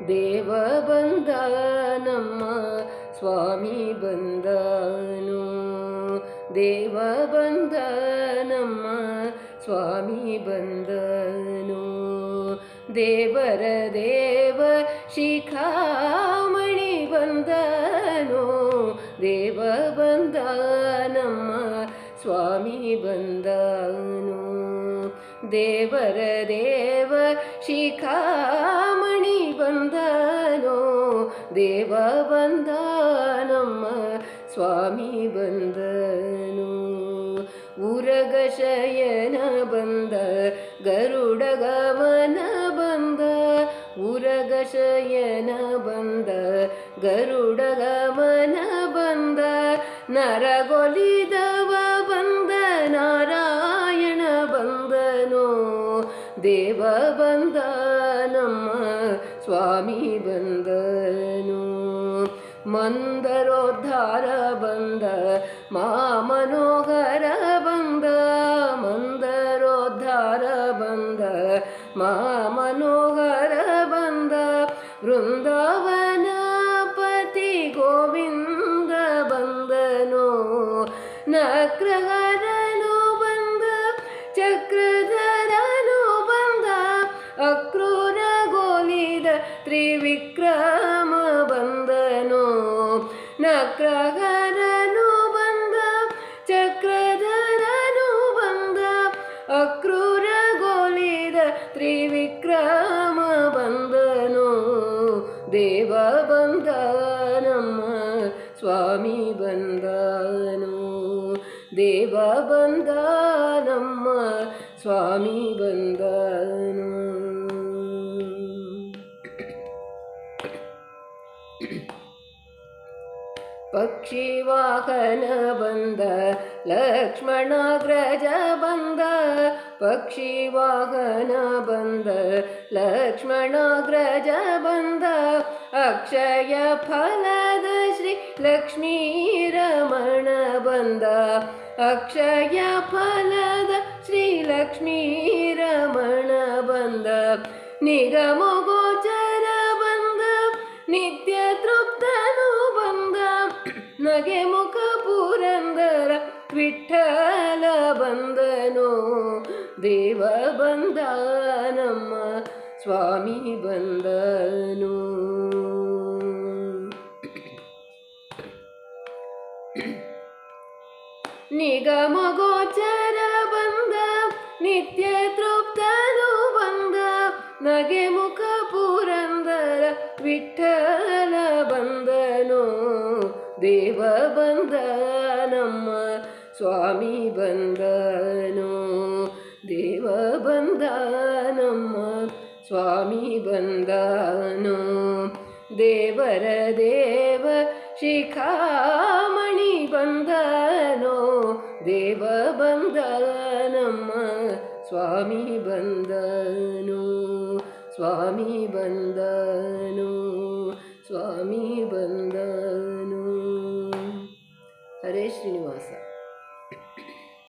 ದೇವ ಬಂದ ನಮ್ಮ ಸ್ವಾಮಿ ಬಂದನು. ದೇವ ಬಂದ ನಮ್ಮ ಸ್ವಾಮಿ ಬಂದನು. ದೇವರ ದೇವ ಶಿಖಾಮಣಿ ಬಂದನು. ದೇವ ಬಂದ ನಮ್ಮ ಸ್ವಾಮಿ ಬಂದನು. ದೇವರ ದೇವ ಶಿಖಾಮಣಿ ಬಂದನು. ದೇವ ಬಂದ ನಮ್ಮ ಸ್ವಾಮಿ ಬಂದನು. ಉರಗ ಶಯನ ಬಂದ ಗರುಡ ಗಮನ ಬಂದ. ಉರಗ ಶಯನ ಬಂದ ಗರುಡ ಗಮನ ಬಂದ. ನರಗೊಲಿದವ ಬಂದ ನಾರಾಯಣ ಬಂದನು. ದೇವ ಬಂದ ನಮ್ಮ ಸ್ವಾಮಿ ಬಂದನು. ಮಂದರೋದ್ಧಾರ ಬಂದ ಮನೋಹರ ಬಂದ. ಮಂದರೋದ್ಧಾರ ಬಂದ ಮನೋಹರ ಬಂದ. ವೃಂದಾವನ ಪತಿ ಗೋವಿಂದ ಬಂದನು. ನಕ್ರಹರನು ಬಂದ ಚಕ್ರಧರನು ಬಂದ. ಅಕ್ರೂರ ಗೋಲಿದ ತ್ರಿವಿಕ್ರಮ ಬಂದನು. ನಕ್ರಹರನು ಬಂದ ಚಕ್ರಧರನು ಬಂದ. ಅಕ್ರೂರ ಗೋಲಿದ ತ್ರಿವಿಕ್ರಮ ಬಂದನು. ದೇವ ಬಂದ ನಮ್ಮ ಸ್ವಾಮಿ ಬಂದನು. ದೇವ ಬಂದ ನಮ್ಮ ಸ್ವಾಮಿ ಬಂದನು. ಪಕ್ಷಿ ವಾಹನ ಬಂದ ಲಕ್ಷ್ಮಣಾಗ್ರಜ ಬಂದ. ಪಕ್ಷಿ ವಾಹನ ಬಂದ ಲಕ್ಷ್ಮಣಾಗ್ರಜ ಬಂದ. ಅಕ್ಷಯ ಫಲದ ಶ್ರೀ ಲಕ್ಷ್ಮೀ ರಮಣ ಬಂದ. ಅಕ್ಷಯ ಫಲದ ಶ್ರೀ ಲಕ್ಷ್ಮೀ ರಮಣ ಬಂದ. ನಿಗಮ ಗೋಚರ ಬಂದ ನಿತ್ಯ ತೃಪ್ತನು ಬಂದ. ನಗೆ ಮುಖ ಪುರಂದರ ವಿಠಲ ಬಂದನು. ದೇವ ಬಂದ ನಮ್ಮ ಸ್ವಾಮಿ ಬಂದನು. ನಿಗಮ ಗೋಚರ ಬಂದ ನಿತ್ಯ ತೃಪ್ತನು ಬಂದ. ನಗೆ ಮುಖ ಪುರಂದರ ವಿಠಲ ಬಂದನು. ದೇವ ಬಂದ ನಮ್ಮ ಸ್ವಾಮಿ ಬಂದನು. ದೇವ ಬಂದ ನಮ್ಮ ಸ್ವಾಮಿ ಬಂದನು. ದೇವರ ದೇವ ಶಿಖಾಮಣಿ ಬಂದನು. ದೇವ ಬಂದ ನಮ್ಮ ಸ್ವಾಮಿ ಬಂದನು. ಸ್ವಾಮಿ ಬಂದನು. ಸ್ವಾಮಿ ಬಂದನು. ಹರೇ ಶ್ರೀನಿವಾಸ.